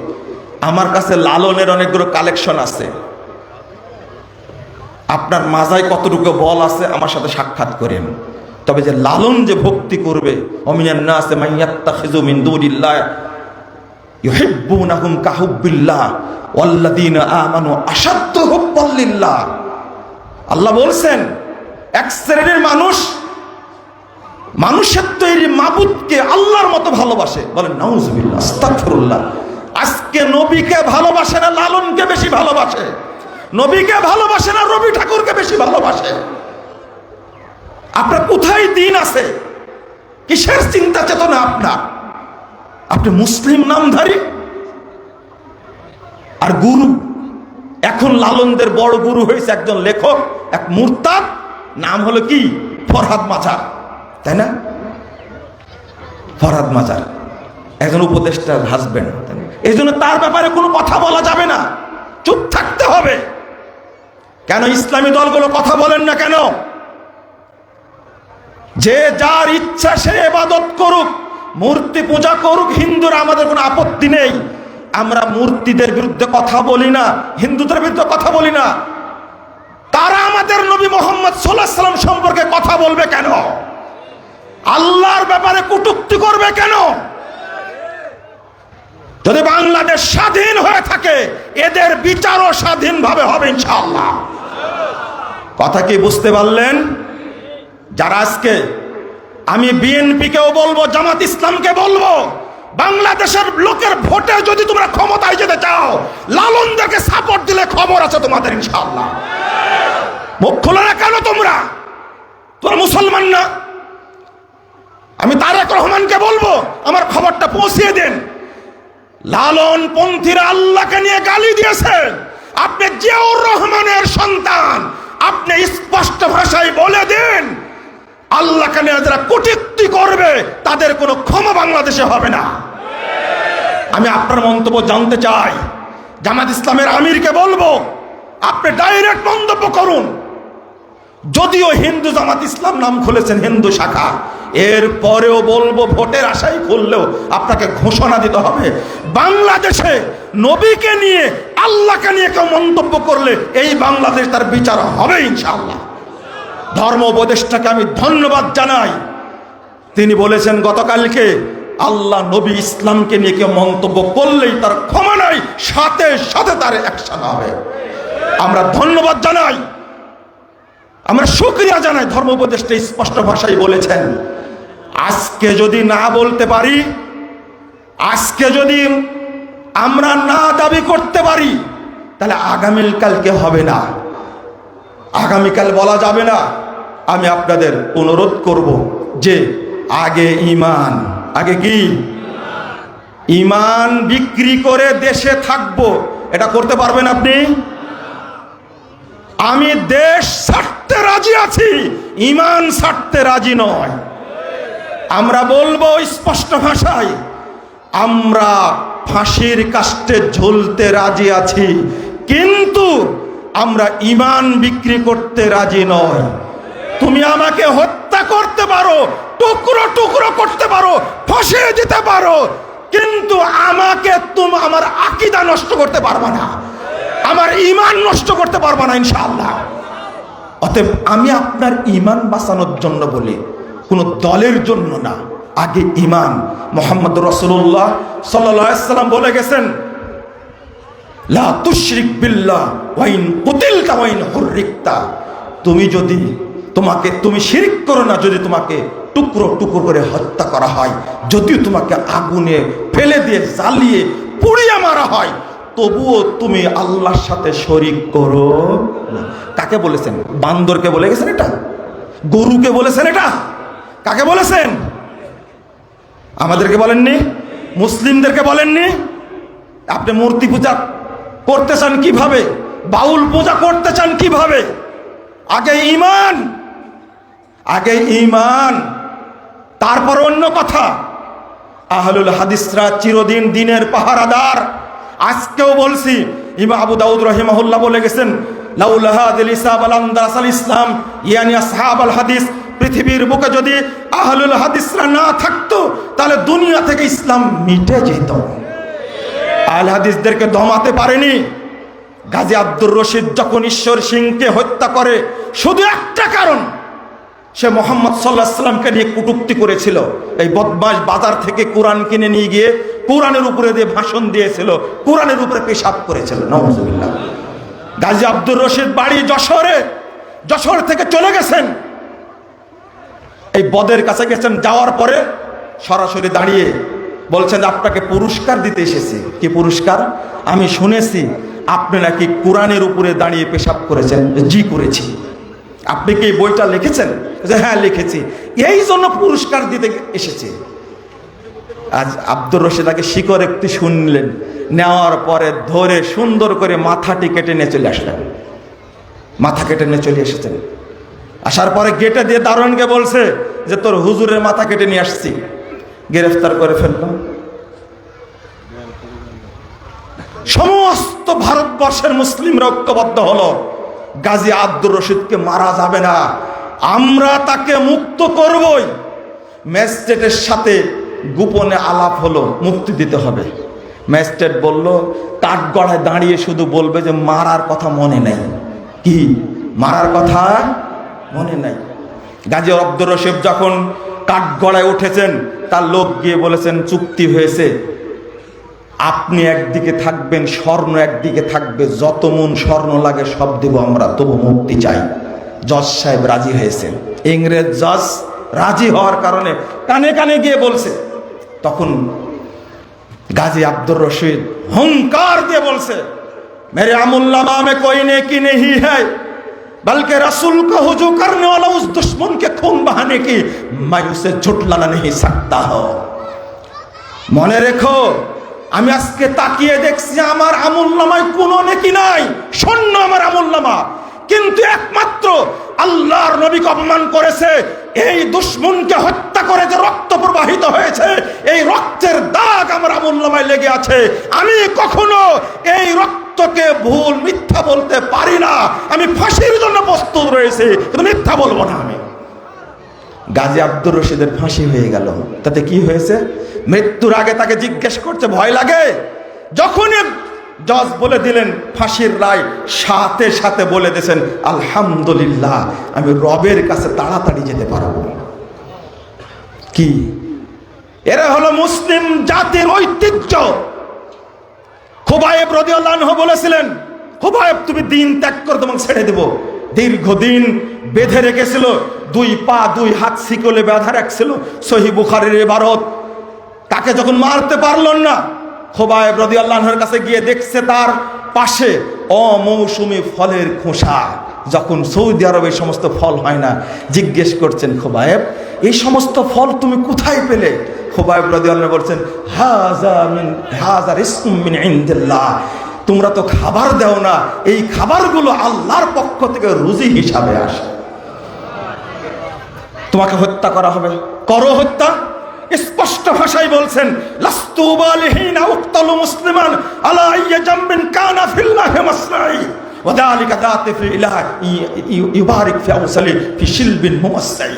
আমার কাছে লালনের অনেকগুলো কালেকশন আছে। আপনার মাজায় কতটুকু বল আছে আমার সাথে সাক্ষাৎ করেন। তবে যে লালন যে ভক্তি করবে, অমিনান নাসে মাইয়াত্তাখিযু মিন দুনিল্লাহ ইউহিব্বুনাহুম কাহুব্বিল্লাহ ওয়াল্লাযীনা আমানু আশাদ্দু হুব্বাল লিল্লাহ। আল্লাহ বলছেন এক শ্রেণীর মানুষ মানুষের তৈরি মাবুদকে আল্লাহর মতো ভালোবাসে। বলেন নাউজুবিল্লাহ, আস্তাগফিরুল্লাহ। আজকে নবীকে ভালোবাসে না লালনকে বেশি ভালোবাসে, নবীকে ভালোবাসে না রবি ঠাকুরকে বেশি ভালোবাসে। আপনার কোথায় দিন আছে? কিসের চিন্তা চেতনা আপনার? আপনি মুসলিম নামধারী আর গুরু। এখন লালনদের বড় গুরু হয়েছে একজন লেখক, এক মুরতাদ, নাম হলো কি? ফরহাদ মাজার, তাই না? ফরহাদ মাজার একজন উপদেষ্টার হাজবেন্ড। এই জন্য তার ব্যাপারে কোনো কথা বলা যাবে না, চুপ থাকতে হবে। কেন ইসলামী দলগুলো কথা বলেন না কেন? যে যার ইচ্ছা সে ইবাদত করুক, মূর্তি পূজা করুক। হিন্দুরা আমাদের কোনো আপত্তি নেই। আমরা মূর্তিদের বিরুদ্ধে কথা বলি না, হিন্দুদের বিরুদ্ধে কথা বলি না। তারা আমাদের নবী মুহাম্মদ সাল্লাল্লাহু আলাইহি ওয়াসাল্লাম সম্পর্কে কথা বলবে কেন? আল্লাহর ব্যাপারে কটূক্তি করবে কেন? যদি বাংলাদেশ স্বাধীন হয়ে থাকে এদের বিচারও স্বাধীনভাবে হবে ইনশাআল্লাহ। কথা কি বুঝতে পারলেন? যারা আজকে, আমি বিএনপিকেও বলবো, জামাত ইসলামকে বলবো, বাংলাদেশের লোকের ভোটে যদি তোমরা ক্ষমতায় যেতে চাও, লালনদেরকে সাপোর্ট দিলে খবর আছে তোমাদের ইনশাআল্লাহ। মুখ খোলো না কেন তোমরা? তোমরা মুসলমান না? আমি তারেক রহমানকে বলবো আমার খবরটা পৌঁছিয়ে দেন। লালন পন্থীরা আল্লাহকে নিয়ে গালি দিয়েছে। আপনি জিয়াউর রহমানের সন্তান, আপনি স্পষ্ট ভাষায় বলে দেন আল্লাহকে নিয়ে যারা কটূক্তি করবে তাদের কোনো ক্ষমা বাংলাদেশে হবে না। আমি আপনার মন্তব্য জানতে চাই। জামাত ইসলামের আমিরকে বলবো আপনি ডাইরেক্ট মন্তব্য করুন। যদিও হিন্দু জামাত ইসলাম নাম খুলেছেন, হিন্দু শাখা, এর পরেও বলবো ভোটের আশায় করলেও আপনাকে ঘোষণা দিতে হবে বাংলাদেশে নবীকে নিয়ে আল্লাহকে নিয়ে কেউ মন্তব্য করলে এই বাংলাদেশ তার বিচার হবে ইনশাআল্লাহ। ধর্ম উপদেষ্টাকে আমি ধন্যবাদ জানাই। তিনি বলেছেন গতকালকে আল্লাহ নবী ইসলামকে নিয়ে কেউ মন্তব্য করলেই তার ক্ষমা নাই, সাথে সাথে তার অ্যাকশন হবে। আমরা ধন্যবাদ জানাই, আমরা শুকরিয়া জানাই। ধর্ম উপদেষ্টা স্পষ্ট ভাষায় বলেছেন। আজকে যদি না বলতে পারি, আজকে যদি আমরা না দাবি করতে পারি, তাহলে আগামীকালকে হবে না, আগামীকাল বলা যাবে না। আমি আপনাদের অনুরোধ করব যে আগে ঈমান, আগে কি? ঈমান বিক্রি করে দেশে থাকবো, এটা করতে পারবেন আপনি? আমি দেশ ছাড়তে রাজি আছি, ঈমান ছাড়তে রাজি নয়। আমরা বলবো স্পষ্ট ভাষায়, আমরা ফাঁসির কাস্টে ঝুলতে রাজি আছি, কিন্তু আমরা ঈমান বিক্রি করতে রাজি নয়। তুমি আমাকে হত্যা করতে পারো, টুকরো টুকরো করতে পারো, ফাঁসিয়ে দিতে পারো, কিন্তু আমাকে তুমি আমার আকীদা নষ্ট করতে পারবে না, আমার ঈমান নষ্ট করতে পারবে না ইনশাআল্লাহ। অতএব আমি আপনার ঈমান বাঁচানোর জন্য বলি, কোনো দলের জন্য না। আগে ঈমান। মুহাম্মদ রাসূলুল্লাহ সাল্লাল্লাহু আলাইহি ওয়াসাল্লাম বলে গেছেন, লা তুশরিক বিল্লাহ ওয়া ইন কুতিলতা ওয়া ইন হুররিকতা। তুমি শিরক করো না, যদি তোমাকে টুকরো টুকরো করে হত্যা করা হয়, যদিও তোমাকে আগুনে ফেলে দিয়ে জ্বালিয়ে পুড়িয়ে মারা হয়, তবুও তুমি আল্লাহর সাথে শরীক করো না। কাকে বলেছেন? বান্দরকে বলে গেছেন এটা? গরুকে বলেছেন এটা? কাকে বলেছেন? আমাদেরকে বলেননি? মুসলিমদেরকে বলেননি? আপনি মূর্তি পূজা করতে চান কিভাবে? বাউল পূজা করতে চান কিভাবে? আগে ঈমান, আগে ঈমান, তারপর অন্য কথা। আহলুল হাদিসরা চিরদিন দিনের পাহারাদার। আজকেও বলছি, ইমাম আবু দাউদ রাহিমাহুল্লাহ বলে গেছেন, লাউলা হাদিল ইসাব আল আন্দাসাল ইসলাম ইয়ানি আসহাবুল হাদিস, পৃথিবীর বুকে যদি আহলুল হাদিসরা না থাকতো তাহলে দুনিয়া থেকে ইসলাম মিটে যেত। আহলে হাদিসদেরকে দমাতে পারেনি। গাজী আব্দুর রশিদ যখন ঈশ্বর সিংকে হত্যা করে, শুধু একটা কারণ, সে মুহাম্মদ সাল্লাল্লাহু আলাইহি ওয়াসাল্লামকে নিয়ে কটূক্তি করেছিল। এই বদমাশ বাজার থেকে কোরআন কিনে নিয়ে গিয়ে কোরআনের উপরে দিয়ে ভাষণ দিয়েছিল, কোরআনের উপরে পেশাব করেছিল। নাউজুবিল্লাহ। গাজী আব্দুর রশিদ বাড়ি যশোরে, যশোর থেকে চলে গেছেন, এই বদের কাছে গেছেন। যাওয়ার পরে সরাসরি দাঁড়িয়ে বলছেন, আপনাকে পুরস্কার দিতে এসেছি। কি পুরস্কার? আমি শুনেছি আপনি নাকি কোরআনের উপরে দাঁড়িয়ে পেশাব করেছেন। জি করেছি। আপনি কি বইটা লিখেছেন? হ্যাঁ লিখেছি, এই জন্য পুরস্কার দিতে এসেছি। আজ আব্দুর রশিদ আগে শিকড় একটু শুনলেন, নেওয়ার পরে ধরে সুন্দর করে মাথাটি কেটে নিয়ে চলে আসলেন। মাথা কেটে নিয়ে চলে এসেছেন। আসার পরে গেটে দিয়ে দারোয়ানকে বলছে যে তোর হুজুরের মাথা কেটে নিয়ে আসছি। গ্রেফতার করে ফেললাম। সমস্ত ভারতবর্ষের মুসলিমরা ঐক্যবদ্ধ হলো, গাজী আব্দুর রশিদকে মারা যাবে না, আমরা তাকে মুক্ত করবই। ম্যাজিস্ট্রেটের সাথে গোপনে আলাপ হলো, মুক্তি দিতে হবে। ম্যাজিস্ট্রেট বলল, কাঠগড়ায় দাঁড়িয়ে শুধু বলবে যে মারার কথা মনে নাই। কি মারার কথা মনে নাই? গাজী আব্দুর রশিদ যখন কাঠগড়ায় উঠেছেন, তার লোক গিয়ে বলেছেন, চুক্তি হয়েছে, আপনি একদিকে থাকবেন, স্বর্ণ একদিকে থাকবে, যত মন স্বর্ণ লাগে সব দেব আমরা, তবু মুক্তি চাই। জজ সাহেব রাজি হয়েছেন। ইংরেজ জজ রাজি হওয়ার কারণে কানে কানে গিয়ে বলছে। তখন গাজী আব্দুর রশিদ হুঙ্কার দিয়ে বলছে, মেরে আমুল্লামা মে কোই নেকি নেহি হ্যায়, बल्कि रसूल को हुजू करने वाला उस दुश्मन के खून बहाने की मैं उसे झुटलाना नहीं सकता हो। মনে রেখো, আমি আজকে তাকিয়ে দেখছি আমার আমুলনামায় কোনো নেকি নাই, শূন্য আমার আমুলনামা, কিন্তু একমাত্র আল্লাহর নবীকে অপমান করেছে, এই দুশমনকে হত্যা করে যে রক্ত প্রবাহিত হয়েছে, এই রক্তের দাগ আমার আমুলনামায় লেগে আছে। আমি কখনো এই রক্তকে ভুল মিথ্যা বলতে পারি না। আমি ফাঁসির জন্য প্রস্তুত রয়েছি, কিন্তু মিথ্যা বলবো না আমি। গাজী আব্দুর রশিদের ফাঁসি হয়ে গেল। তাতে কি হয়েছে? মৃত্যুর আগে তাকে জিজ্ঞেস করছে, ভয় লাগে? যখনই জজ বলে দিলেন ফাঁসির রায়, সাথে সাথে বলে দিয়েছেন, আলহামদুলিল্লাহ, আমি রবের কাছে তাড়াতাড়ি যেতে পারবো। কি এরা হলো মুসলিম জাতির ঐতিহ্য। খুবাইব রাদিয়াল্লাহু আনহু বলেছিলেন, খুবাইব তুমি দিন ত্যাগ করে তোমাকে ছেড়ে দেব। দীর্ঘদিন বেঁধে রেখেছিল, দুই পা দুই হাত শিকলে বাঁধা রাখছিল, সহিহ বুখারীর ইবারত। তাকে যখন মারতে পারলেন না, খুবাইব রাদিয়াল্লাহু আনহুর কাছে গিয়ে দেখছে তার পাশে অমৌসুমী ফলের খোসা। যখন সৌদি আরবে সমস্ত ফল হয় না, জিজ্ঞেস করছেন, খুবাইব এই সমস্ত ফল তুমি কোথায় পেলে? খুবাইব রাদিয়াল্লাহু আনহু বলছেন, হাযা রিজকুম মিন ইনদিল্লাহ, তোমরা তো খাবার দাও না, এই খাবারগুলো আল্লাহর পক্ষ থেকে রুজি হিসাবে আসে। তোমাকে হত্যা করা হবে, করো হত্যা। স্পষ্ট ভাষায় বলছেন, লাস্তু বালিহিনা উক্তালু মুসলিমান আলা আইয়ি জামবিন কানা ফিল্লাহি মাসরাই ওয়া যালিকা দাতি ফি ইলাহি ইউবারিক ফি আওসালি ফি শিলবিন মুমাসসাই।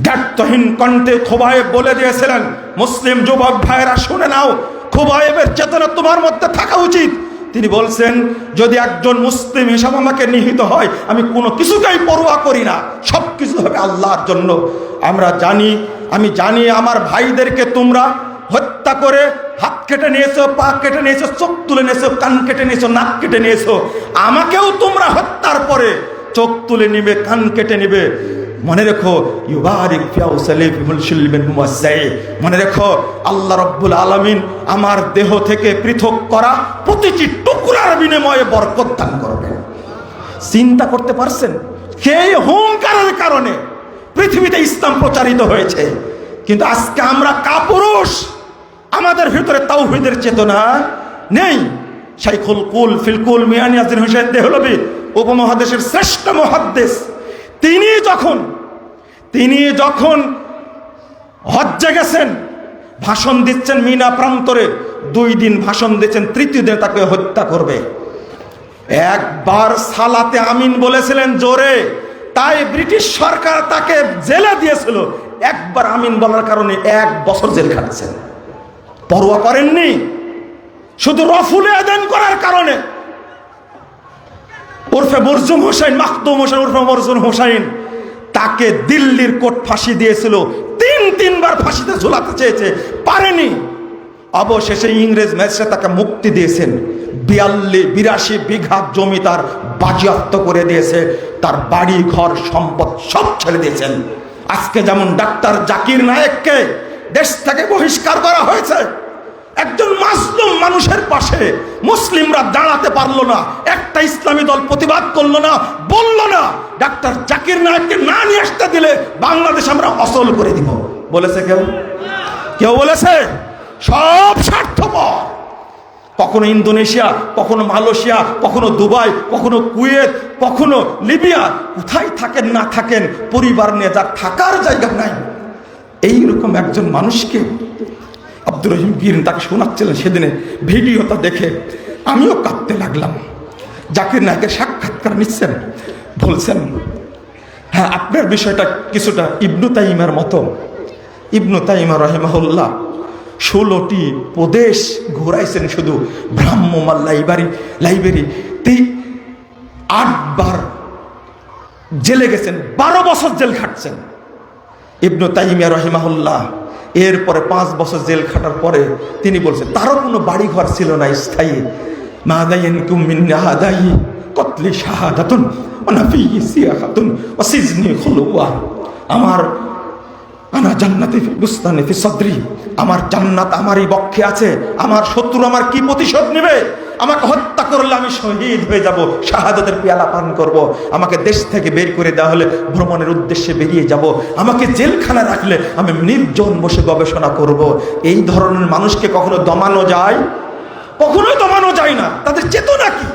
গাত্তহীন কণ্ঠে খুবাইব বলে দিয়েছিলেন, মুসলিম যুবক ভাইরা শুনে নাও, খুবাইবের চেতনা তোমার মধ্যে থাকা উচিত। তিনি বলছেন, যদি একজন মুসলিম হিসাবে আমাকে নিহিত হয়, আমি কোনো কিছুকেই পরোয়া করি না, সব কিছু হবে আল্লাহর জন্য। আমি জানি আমার ভাইদেরকে তোমরা হত্যা করে হাত কেটে নিয়েছো, পা কেটে নিয়েছো, চোখ তুলে নিয়েছো, কান কেটে নিয়েছো, নাক কেটে নিয়েছো, আমাকেও তোমরা হত্যার পরে চোখ তুলে নিবে, কান কেটে নিবে। মনে রেখো, ইউবারিক ফি আওসালি ফি শিলবিন মুমাসসাই, মনে রেখো আল্লাহ রাব্বুল আলামিন আমার দেহ থেকে পৃথক করা প্রতিটি টুকরার বিনিময়ে বরকত দান করবেন। চিন্তা করতে পারছেন? সেই হুঙ্কারের কারণে পৃথিবীতে ইসলাম প্রচারিত হয়েছে। কিন্তু আজকে আমরা কাপুরুষ, আমাদের ভিতরে তাওহীদের চেতনা নেই। শাইখুল কুল ফিল কুল মিয়া নিয়াজুদ্দিন হোসেন দেহলভী, উপমহাদেশের শ্রেষ্ঠ মুহাদ্দিস, তিনি যখন হজ্জে গেছেন, ভাষণ দিচ্ছেন মিনা প্রান্তরে, 2 দিন ভাষণ দিচ্ছেন, তৃতীয় দিনে তাকে হত্যা করবে। একবার সালাতে আমিন বলেছিলেন জোরে, তাই ব্রিটিশ সরকার তাকে জেলে দিয়েছিল। একবার আমিন বলার কারণে 1 বছর জেল খাটছেন। পরোয়া করেননি, শুধু রফুলে আদান করার কারণে। ওরফে মরজুম হোসেন, মাখদুম হোসেন ওরফে মরজুম হোসেন, তাকে দিল্লির কোর্ট ফাঁসি দিয়েছিল। 3বার ফাঁসিতে ঝুলাতে চেয়েছে, পারেনি। অবশেষে ইংরেজ ম্যাজিস্ট্রেট তাকে মুক্তি দিয়েছেন। 82 বিঘা জমি তার বাজেয়াপ্ত করে দিয়েছে, তার বাড়ি ঘর সম্পদ সব ছেড়ে দিয়েছেন। আজকে যেমন ডাক্তার জাকির নায়েককে দেশ থেকে বহিষ্কার করা হয়েছে, একজন মাজলুম মানুষের পাশে মুসলিমরা দাঁড়াতে পারলো না, একটা ইসলামী দল প্রতিবাদ করলো না, বললো না ডাক্তার জাকির নায়েককে না নিয়ে আসতে দিলে বাংলাদেশ আমরা অচল করে দিব। বলেছে কেউ বলেছে? সব স্বার্থপর। কখনো ইন্দোনেশিয়া, কখনো মালয়েশিয়া, কখনো দুবাই, কখনো কুয়েত, কখনো লিবিয়া, কোথায় থাকেন না থাকেন, পরিবার নিয়ে যার থাকার জায়গা নাই, এইরকম একজন মানুষকে আব্দুর রহিম গির তাকে শোনাচ্ছিলেন। সেদিনে ভিডিওটা দেখে আমিও কাঁদতে লাগলাম। জাকির নায়েকের সাক্ষাৎকার নিচ্ছেন, বলছেন, হ্যাঁ আপনার বিষয়টা কিছুটা ইবনু তাইমার মতো। ইবনু তাইমা রাহিমাহুল্লাহ 16টি প্রদেশ ঘুরাইছেন, শুধু ভ্রাম্যমাণ লাইব্রেরি 8 বার জেলে গেছেন, 12 বছর জেল খাটছেন ইবনু তাইমিয়া রাহিমাহুল্লাহ। এরপরে 5 বছর জেল খাটার পরে তিনি বলছেন, তারও কোনো বাড়ি ঘর ছিল না স্থায়ী। মাদাইনকুম মিন আদাই কতলি শাহাদাতুন ওয়া নাফিহি সিয়াহাতুন ওয়া সিজনি খুলওয়া। আমার আনা জান্নাতি ফি বুস্তানি ফি সদরি, আমার জান্নাত আমারই বক্ষে আছে। আমার শত্রু আমার কি প্রতিশোধ নেবে? আমাকে হত্যা করলে আমি শহীদ হয়ে যাব, শাহাদাতের পেয়ালা পান করব। আমাকে দেশ থেকে বের করে দেওয়া হলে ভ্রমণের উদ্দেশ্যে বেরিয়ে যাব। আমাকে জেলখানা রাখলে আমি নির্জন বসে গবেষণা করব। এই ধরনের মানুষকে কখনো দমানো যায়? কখনোই দমানো যায় না। তাদের চেতনা কি?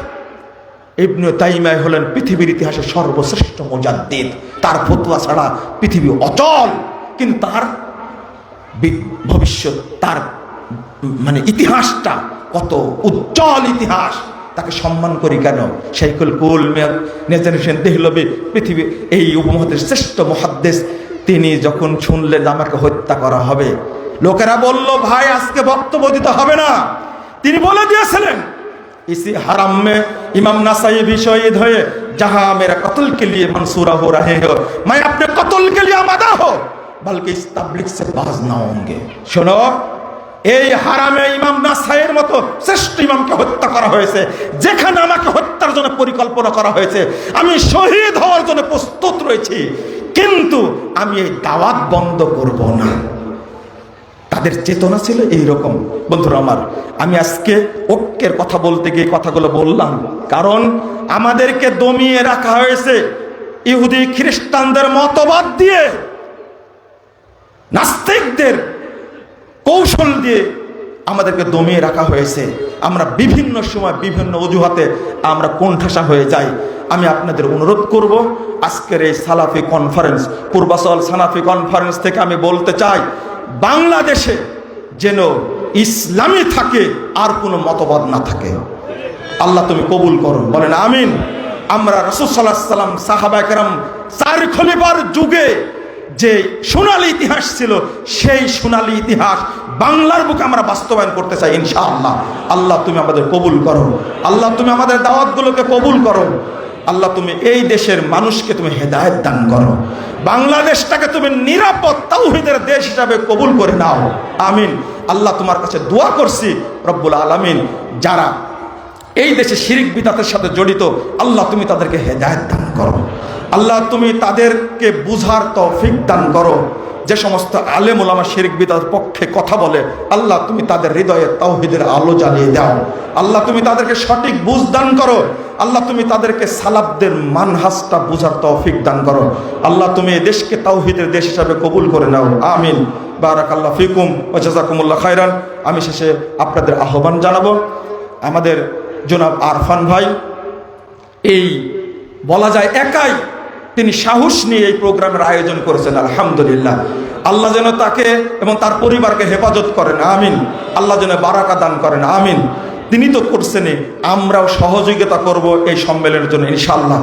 ইবনে তাইমিয়া হলেন পৃথিবীর ইতিহাসে সর্বশ্রেষ্ঠ মুজাদ্দিদ। তার ফতোয়া ছাড়া পৃথিবী অচল। কিন্তু তার ভবিষ্যৎ, তার ইতিহাসটা কত উজ্জ্বল ইতিহাস, তাকে সম্মান করি কেন? শাইখুল কুল নিয়াজুদ্দিন হোসেন দেহলভী, পৃথিবী এই উপমহাদেশের শ্রেষ্ঠ মুহাদ্দিস, তিনি যখন শুনলেন আমাকে হত্যা করা হবে, লোকেরা বলল ভাই আজকে বক্তব্য দিতে হবে না। তিনি বলে দিয়েছিলেন, इसी हराम में इमाम नसाई भी शहीद हुए, जहां मेरा कत्ल के लिए मंसूरा हो रहे हो, मैं अपने कत्ल के लिए आमादा हो, बल्कि इस तबलीग से बाज ना होंगे। শোনো, এই হারামে ইমাম নাসাইয়ের মতো শ্রেষ্ঠ ইমামকে হত্যা করা হয়েছে, যেখানে আমাকে হত্যার জন্য পরিকল্পনা করা হয়েছে। আমি শহীদ হওয়ার জন্য প্রস্তুত রয়েছি, কিন্তু আমি এই দাওয়াত বন্ধ করব না। তাদের চেতনা ছিল এইরকম। বন্ধুরা আমার, আমি আজকে ঐক্যের কথা বলতে গিয়ে কথাগুলো বললাম, কারণ আমাদেরকে দমিয়ে রাখা হয়েছে ইহুদি খ্রিস্টানদের মতবাদ দিয়ে, নাস্তিকদের কৌশল দিয়ে আমাদেরকে দমিয়ে রাখা হয়েছে, আমরা বিভিন্ন সময় বিভিন্ন অজুহাতে আমরা কোণঠাসা হয়ে যাই। আমি আপনাদের অনুরোধ করব, আজকের এই সালাফি কনফারেন্স, পূর্বাচল সালাফি কনফারেন্স থেকে আমি বলতে চাই, বাংলাদেশে যেন ইসলামী থাকে, আর কোনো মতবাদ না থাকে। আল্লাহ তুমি কবুল করো, বলেন আমিন। আমরা রাসূল সাল্লাল্লাহু আলাইহি সাল্লাম, সাহাবায়ে কেরাম, 4 খলিফার যুগে যে সোনালী ইতিহাস ছিল, সেই সোনালী ইতিহাস বাংলার বুকে আমরা বাস্তবায়ন করতে চাই ইনশাআল্লাহ। আল্লাহ তুমি আমাদের কবুল করো, আল্লাহ তুমি আমাদের দাওয়াতগুলোকে কবুল করো, আল্লাহ তুমি এই দেশের মানুষকে তুমি হেদায়েত দান করো, বাংলাদেশটাকে তুমি নিরাপদ তাওহীদের দেশ হিসাবে কবুল করে নাও, আমিন। আল্লাহ তোমার কাছে দোয়া করছি রব্বুল আলামিন, যারা এই দেশে শিরক বিদআতের সাথে জড়িত, আল্লাহ তুমি তাদেরকে হেদায়েত দান করো, আল্লাহ তুমি তাদেরকে বুঝার তৌফিক দান করো। যে সমস্ত আলেম ওলামা শিরক বিদআতের পক্ষে কথা বলে, আল্লাহ তুমি তাদের হৃদয়ে তাওহীদের আলো জ্বালিয়ে দাও, আল্লাহ তুমি তাদেরকে সঠিক বুঝ দান করো, আল্লাহ তুমি তাদেরকে সালাফদের মানহাজটা বুঝার তৌফিক দান করো, আল্লাহ তুমি এই দেশকে তাওহীদের দেশ হিসাবে কবুল করে নাও, আমিন। বারাকাল্লাহু ফিকুম ওয়া জাযাকুমুল্লাহ খাইরান। আমি শেষে আপনাদের আহ্বান জানাবো, আমাদের জনাব আরফান ভাই, এই বলা যায় একাই তিনি সাহস নিয়ে এই প্রোগ্রামের আয়োজন করেছেন, আলহামদুলিল্লাহ। আল্লাহ যেন তাকে এবং তার পরিবারকে হেফাজত করেন, আমিন। আল্লাহ যেন বারাকা দান করেন, আমিন। তিনি তো করছেনই, আমরাও সহযোগিতা করব এই সম্মেলনের জন্য ইনশাআল্লাহ।